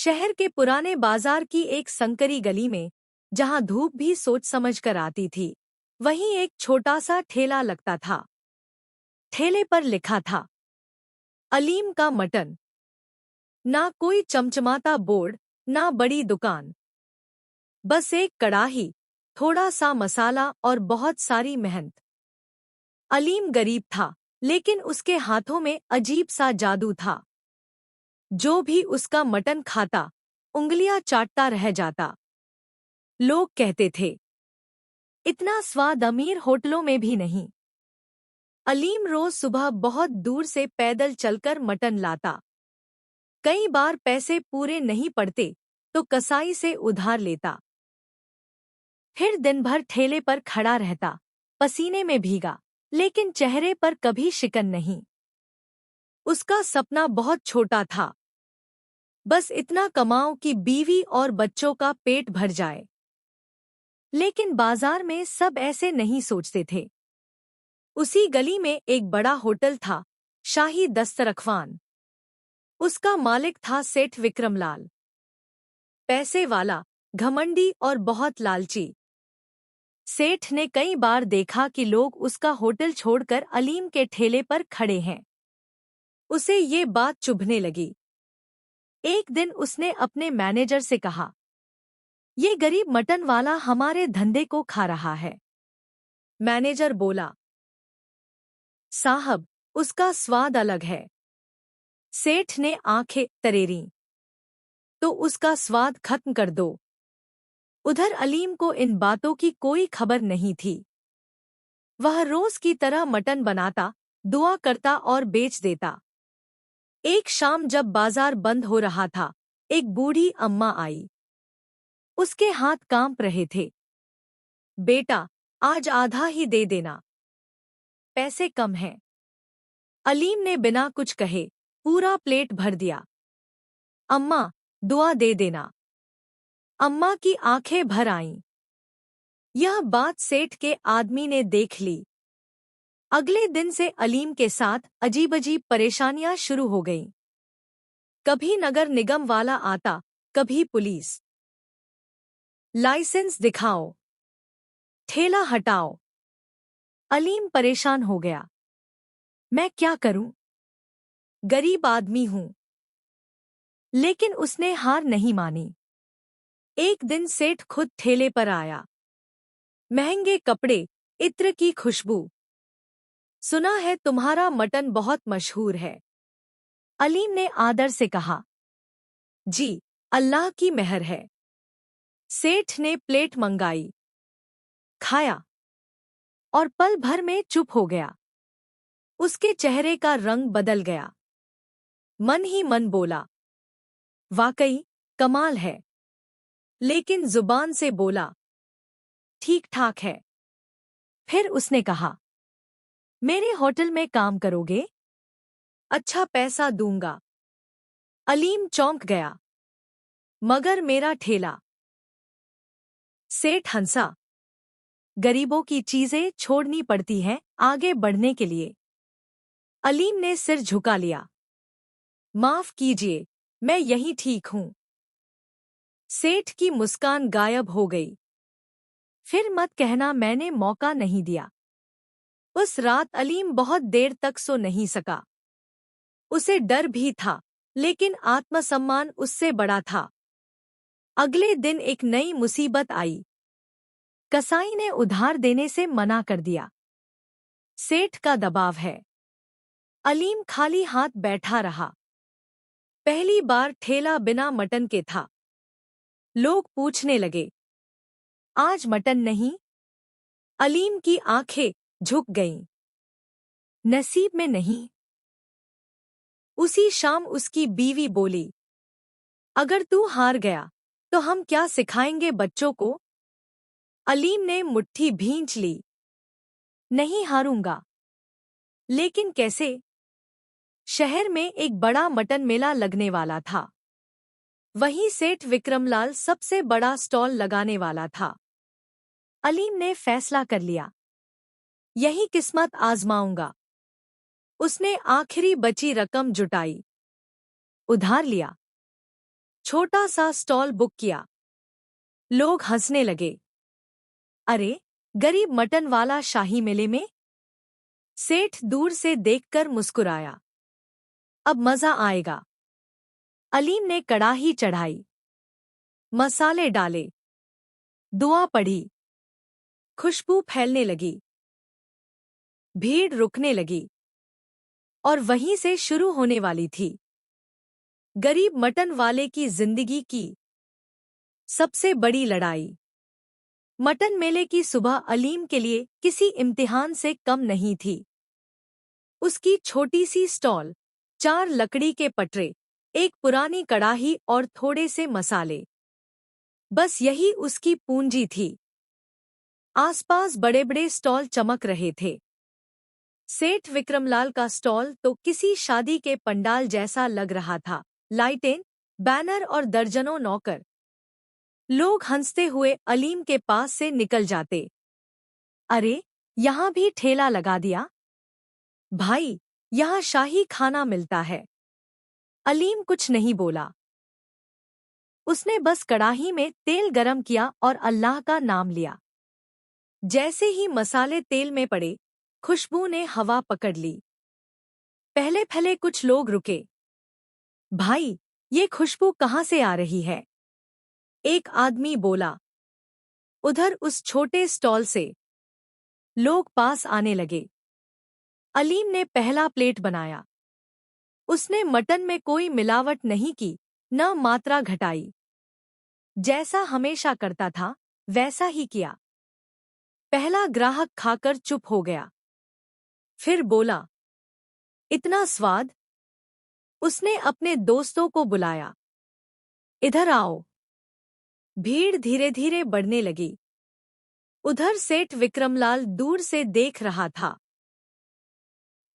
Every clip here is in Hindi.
शहर के पुराने बाजार की एक संकरी गली में, जहां धूप भी सोच समझ कर आती थी, वहीं एक छोटा सा ठेला लगता था। ठेले पर लिखा था, अलीम का मटन। ना कोई चमचमाता बोर्ड, ना बड़ी दुकान, बस एक कड़ाही, थोड़ा सा मसाला और बहुत सारी मेहनत। अलीम गरीब था, लेकिन उसके हाथों में अजीब सा जादू था। जो भी उसका मटन खाता, उंगलियां चाटता रह जाता। लोग कहते थे, इतना स्वाद अमीर होटलों में भी नहीं। अलीम रोज सुबह बहुत दूर से पैदल चलकर मटन लाता। कई बार पैसे पूरे नहीं पड़ते तो कसाई से उधार लेता। फिर दिन भर ठेले पर खड़ा रहता, पसीने में भीगा, लेकिन चेहरे पर कभी शिकन नहीं। उसका सपना बहुत छोटा था, बस इतना कमाओ कि बीवी और बच्चों का पेट भर जाए। लेकिन बाजार में सब ऐसे नहीं सोचते थे। उसी गली में एक बड़ा होटल था, शाही दस्तरख्वान। उसका मालिक था सेठ विक्रमलाल। पैसे वाला, घमंडी और बहुत लालची। सेठ ने कई बार देखा कि लोग उसका होटल छोड़कर अलीम के ठेले पर खड़े हैं। उसे ये बात चुभने लगी। एक दिन उसने अपने मैनेजर से कहा, ये गरीब मटन वाला हमारे धंधे को खा रहा है। मैनेजर बोला, साहब, उसका स्वाद अलग है। सेठ ने आंखें तरेरीं। तो उसका स्वाद खत्म कर दो। उधर अलीम को इन बातों की कोई खबर नहीं थी। वह रोज की तरह मटन बनाता, दुआ करता और बेच देता। एक शाम जब बाजार बंद हो रहा था, एक बूढ़ी अम्मा आई। उसके हाथ कांप रहे थे। बेटा, आज आधा ही दे देना, पैसे कम हैं। अलीम ने बिना कुछ कहे पूरा प्लेट भर दिया। अम्मा, दुआ दे देना। अम्मा की आंखें भर आईं। यह बात सेठ के आदमी ने देख ली। अगले दिन से अलीम के साथ अजीब-अजीब परेशानियां शुरू हो गईं। कभी नगर निगम वाला आता, कभी पुलिस। लाइसेंस दिखाओ, ठेला हटाओ। अलीम परेशान हो गया। मैं क्या करूं? गरीब आदमी हूं। लेकिन उसने हार नहीं मानी। एक दिन सेठ खुद ठेले पर आया। महंगे कपड़े, इत्र की खुशबू। सुना है तुम्हारा मटन बहुत मशहूर है। अलीम ने आदर से कहा, जी, अल्लाह की मेहर है। सेठ ने प्लेट मंगाई, खाया और पल भर में चुप हो गया। उसके चेहरे का रंग बदल गया। मन ही मन बोला, वाकई कमाल है। लेकिन जुबान से बोला, ठीक ठाक है। फिर उसने कहा, मेरे होटल में काम करोगे? अच्छा पैसा दूंगा। अलीम चौंक गया। मगर मेरा ठेला। सेठ हंसा। गरीबों की चीजें छोड़नी पड़ती हैं आगे बढ़ने के लिए। अलीम ने सिर झुका लिया। माफ कीजिए, मैं यहीं ठीक हूं। सेठ की मुस्कान गायब हो गई। फिर मत कहना मैंने मौका नहीं दिया। उस रात अलीम बहुत देर तक सो नहीं सका। उसे डर भी था, लेकिन आत्मसम्मान उससे बड़ा था। अगले दिन एक नई मुसीबत आई। कसाई ने उधार देने से मना कर दिया। सेठ का दबाव है। अलीम खाली हाथ बैठा रहा। पहली बार ठेला बिना मटन के था। लोग पूछने लगे, आज मटन नहीं? अलीम की आंखें झुक गईं। नसीब में नहीं। उसी शाम उसकी बीवी बोली, अगर तू हार गया तो हम क्या सिखाएंगे बच्चों को? अलीम ने मुट्ठी भींच ली। नहीं हारूंगा। लेकिन कैसे? शहर में एक बड़ा मटन मेला लगने वाला था। वहीं सेठ विक्रमलाल सबसे बड़ा स्टॉल लगाने वाला था। अलीम ने फैसला कर लिया, यही किस्मत आजमाऊंगा। उसने आखिरी बची रकम जुटाई, उधार लिया, छोटा सा स्टॉल बुक किया। लोग हंसने लगे। अरे, गरीब मटन वाला शाही मेले में? सेठ दूर से देखकर मुस्कुराया। अब मजा आएगा। अलीम ने कड़ाही चढ़ाई, मसाले डाले, दुआ पढ़ी। खुशबू फैलने लगी। भीड़ रुकने लगी। और वहीं से शुरू होने वाली थी गरीब मटन वाले की जिंदगी की सबसे बड़ी लड़ाई। मटन मेले की सुबह अलीम के लिए किसी इम्तिहान से कम नहीं थी। उसकी छोटी सी स्टॉल, 4 लकड़ी के पटरे, एक पुरानी कड़ाही और थोड़े से मसाले, बस यही उसकी पूंजी थी। आसपास बड़े बड़े स्टॉल चमक रहे थे। सेठ विक्रमलाल का स्टॉल तो किसी शादी के पंडाल जैसा लग रहा था। लाइटें, बैनर और दर्जनों नौकर। लोग हंसते हुए अलीम के पास से निकल जाते। अरे, यहाँ भी ठेला लगा दिया? भाई, यहाँ शाही खाना मिलता है। अलीम कुछ नहीं बोला। उसने बस कड़ाही में तेल गरम किया और अल्लाह का नाम लिया। जैसे ही मसाले तेल में पड़े, खुशबू ने हवा पकड़ ली। पहले पहले कुछ लोग रुके। भाई, ये खुशबू कहाँ से आ रही है? एक आदमी बोला। उधर उस छोटे स्टॉल से। लोग पास आने लगे। अलीम ने पहला प्लेट बनाया। उसने मटन में कोई मिलावट नहीं की, न मात्रा घटाई। जैसा हमेशा करता था, वैसा ही किया। पहला ग्राहक खाकर चुप हो गया। फिर बोला, इतना स्वाद? उसने अपने दोस्तों को बुलाया। इधर आओ। भीड़ धीरे धीरे बढ़ने लगी। उधर सेठ विक्रमलाल दूर से देख रहा था।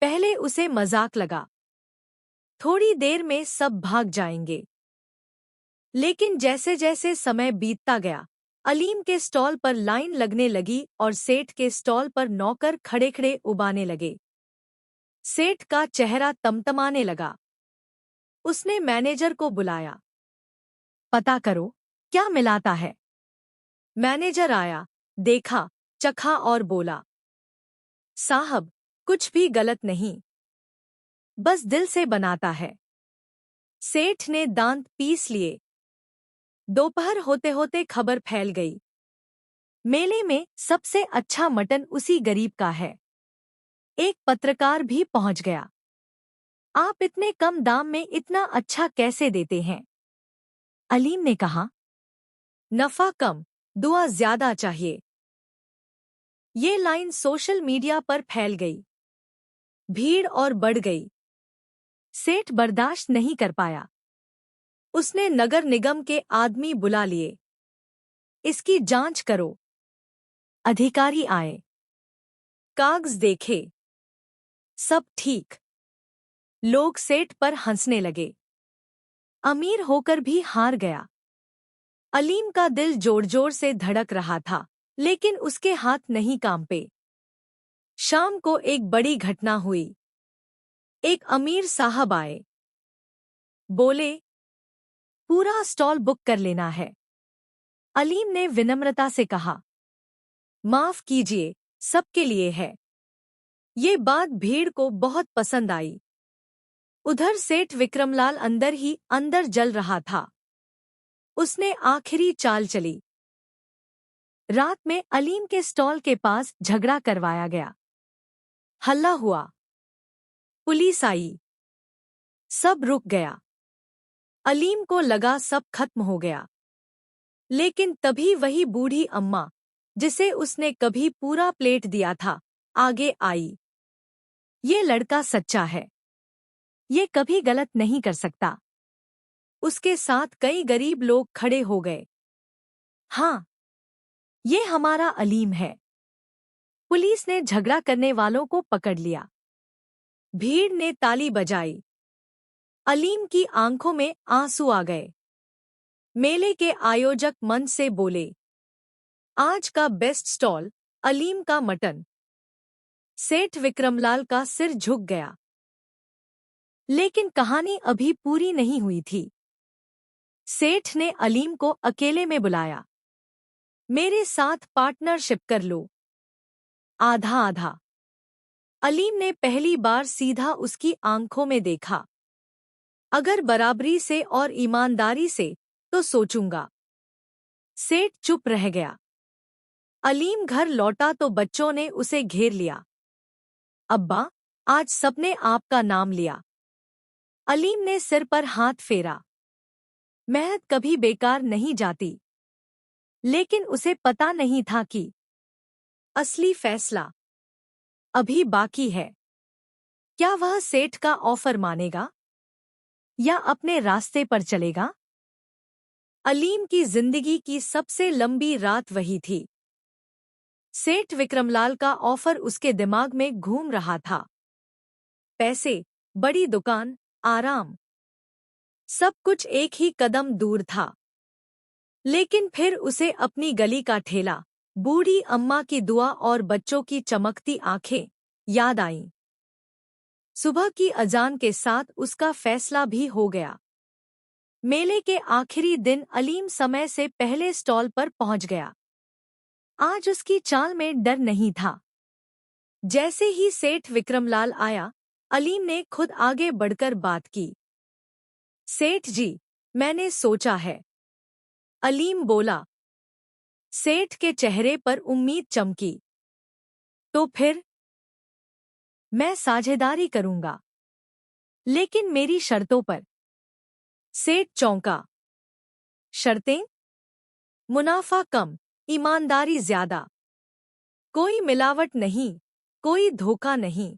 पहले उसे मजाक लगा, थोड़ी देर में सब भाग जाएंगे। लेकिन जैसे जैसे समय बीतता गया, अलीम के स्टॉल पर लाइन लगने लगी और सेठ के स्टॉल पर नौकर खड़े खड़े उबाने लगे। सेठ का चेहरा तमतमाने लगा। उसने मैनेजर को बुलाया। पता करो, क्या मिलाता है? मैनेजर आया, देखा, चखा और बोला, साहब, कुछ भी गलत नहीं, बस दिल से बनाता है। सेठ ने दांत पीस लिए। दोपहर होते होते खबर फैल गई। मेले में सबसे अच्छा मटन उसी गरीब का है। एक पत्रकार भी पहुंच गया। आप इतने कम दाम में इतना अच्छा कैसे देते हैं? अलीम ने कहा, नफा कम, दुआ ज्यादा चाहिए। ये लाइन सोशल मीडिया पर फैल गई। भीड़ और बढ़ गई। सेठ बर्दाश्त नहीं कर पाया। उसने नगर निगम के आदमी बुला लिए। इसकी जांच करो। अधिकारी आए। कागज देखे। सब ठीक। लोग सेठ पर हंसने लगे। अमीर होकर भी हार गया। अलीम का दिल जोर जोर से धड़क रहा था, लेकिन उसके हाथ नहीं कांपे। शाम को एक बड़ी घटना हुई। एक अमीर साहब आए। बोले, पूरा स्टॉल बुक कर लेना है। अलीम ने विनम्रता से कहा, माफ कीजिए, सबके लिए है। ये बात भीड़ को बहुत पसंद आई। उधर सेठ विक्रमलाल अंदर ही अंदर जल रहा था। उसने आखिरी चाल चली। रात में अलीम के स्टॉल के पास झगड़ा करवाया गया। हल्ला हुआ। पुलिस आई। सब रुक गया। अलीम को लगा सब खत्म हो गया। लेकिन तभी वही बूढ़ी अम्मा, जिसे उसने कभी पूरा प्लेट दिया था, आगे आई। ये लड़का सच्चा है। ये कभी गलत नहीं कर सकता। उसके साथ कई गरीब लोग खड़े हो गए। हाँ, ये हमारा अलीम है। पुलिस ने झगड़ा करने वालों को पकड़ लिया। भीड़ ने ताली बजाई। अलीम की आंखों में आंसू आ गए। मेले के आयोजक मंच से बोले, आज का बेस्ट स्टॉल, अलीम का मटन। सेठ विक्रमलाल का सिर झुक गया। लेकिन कहानी अभी पूरी नहीं हुई थी। सेठ ने अलीम को अकेले में बुलाया। मेरे साथ पार्टनरशिप कर लो, आधा आधा। अलीम ने पहली बार सीधा उसकी आंखों में देखा। अगर बराबरी से और ईमानदारी से तो सोचूंगा। सेठ चुप रह गया। अलीम घर लौटा तो बच्चों ने उसे घेर लिया। अब्बा, आज सबने आपका नाम लिया। अलीम ने सिर पर हाथ फेरा। मेहनत कभी बेकार नहीं जाती। लेकिन उसे पता नहीं था कि असली फैसला अभी बाकी है। क्या वह सेठ का ऑफर मानेगा या अपने रास्ते पर चलेगा? अलीम की जिंदगी की सबसे लंबी रात वही थी। सेठ विक्रमलाल का ऑफर उसके दिमाग में घूम रहा था। पैसे, बड़ी दुकान, आराम, सब कुछ एक ही कदम दूर था। लेकिन फिर उसे अपनी गली का ठेला, बूढ़ी अम्मा की दुआ और बच्चों की चमकती आंखें याद आईं। सुबह की अजान के साथ उसका फैसला भी हो गया। मेले के आखिरी दिन अलीम समय से पहले स्टॉल पर पहुंच गया। आज उसकी चाल में डर नहीं था। जैसे ही सेठ विक्रमलाल आया, अलीम ने खुद आगे बढ़कर बात की। सेठ जी, मैंने सोचा है। अलीम बोला। सेठ के चेहरे पर उम्मीद चमकी। तो फिर? मैं साझेदारी करूंगा, लेकिन मेरी शर्तों पर। सेठ चौंका। शर्तें? मुनाफा कम, ईमानदारी ज्यादा। कोई मिलावट नहीं, कोई धोखा नहीं।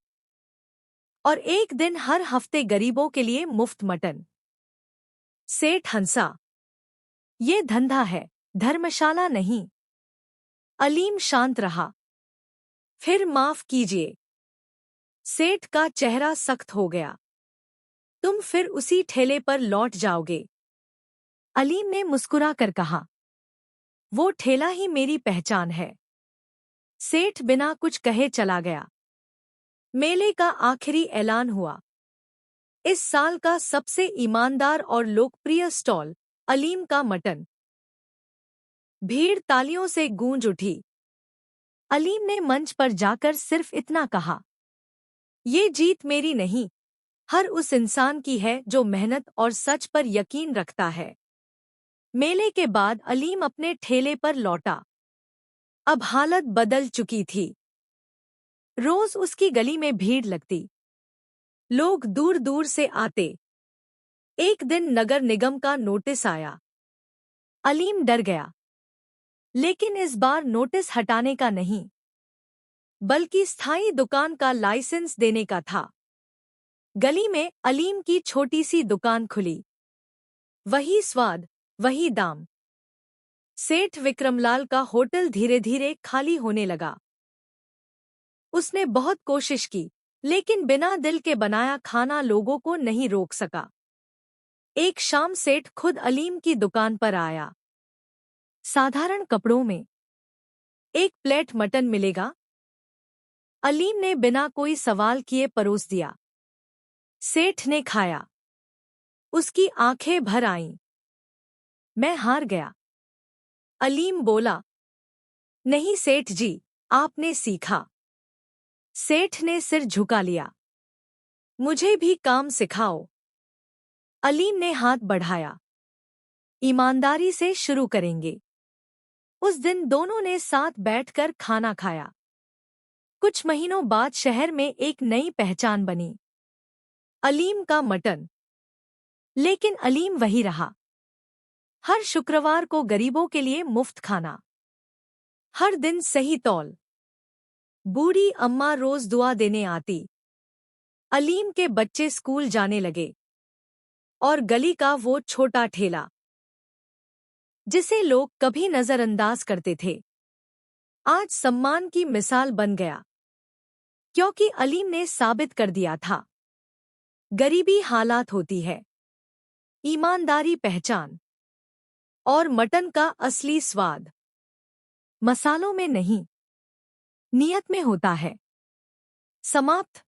और एक दिन हर हफ्ते गरीबों के लिए मुफ्त मटन। सेठ हंसा। ये धंधा है, धर्मशाला नहीं। अलीम शांत रहा। फिर माफ कीजिए। सेठ का चेहरा सख्त हो गया। तुम फिर उसी ठेले पर लौट जाओगे? अलीम ने मुस्कुराकर कहा। वो ठेला ही मेरी पहचान है। सेठ बिना कुछ कहे चला गया। मेले का आखिरी ऐलान हुआ। इस साल का सबसे ईमानदार और लोकप्रिय स्टॉल, अलीम का मटन। भीड़ तालियों से गूंज उठी। अलीम ने मंच पर जाकर सिर्फ इतना कहा। ये जीत मेरी नहीं, हर उस इंसान की है जो मेहनत और सच पर यकीन रखता है। मेले के बाद अलीम अपने ठेले पर लौटा। अब हालत बदल चुकी थी। रोज उसकी गली में भीड़ लगती। लोग दूर दूर से आते। एक दिन नगर निगम का नोटिस आया। अलीम डर गया। लेकिन इस बार नोटिस हटाने का नहीं, बल्कि स्थायी दुकान का लाइसेंस देने का था। गली में अलीम की छोटी सी दुकान खुली। वही स्वाद, वही दाम। सेठ विक्रमलाल का होटल धीरे धीरे खाली होने लगा। उसने बहुत कोशिश की, लेकिन बिना दिल के बनाया खाना लोगों को नहीं रोक सका। एक शाम सेठ खुद अलीम की दुकान पर आया। साधारण कपड़ों में। एक प्लेट मटन मिलेगा? अलीम ने बिना कोई सवाल किए परोस दिया। सेठ ने खाया। उसकी आंखें भर आईं। मैं हार गया। अलीम बोला। नहीं सेठ जी, आपने सीखा। सेठ ने सिर झुका लिया। मुझे भी काम सिखाओ। अलीम ने हाथ बढ़ाया। ईमानदारी से शुरू करेंगे। उस दिन दोनों ने साथ बैठकर खाना खाया। कुछ महीनों बाद शहर में एक नई पहचान बनी, अलीम का मटन। लेकिन अलीम वही रहा। हर शुक्रवार को गरीबों के लिए मुफ्त खाना। हर दिन सही तौल। बूढ़ी अम्मा रोज दुआ देने आती। अलीम के बच्चे स्कूल जाने लगे। और गली का वो छोटा ठेला, जिसे लोग कभी नजरअंदाज करते थे, आज सम्मान की मिसाल बन गया। क्योंकि अलीम ने साबित कर दिया था, गरीबी हालात होती है, ईमानदारी पहचान, और मटन का असली स्वाद मसालों में नहीं, नियत में होता है। समाप्त।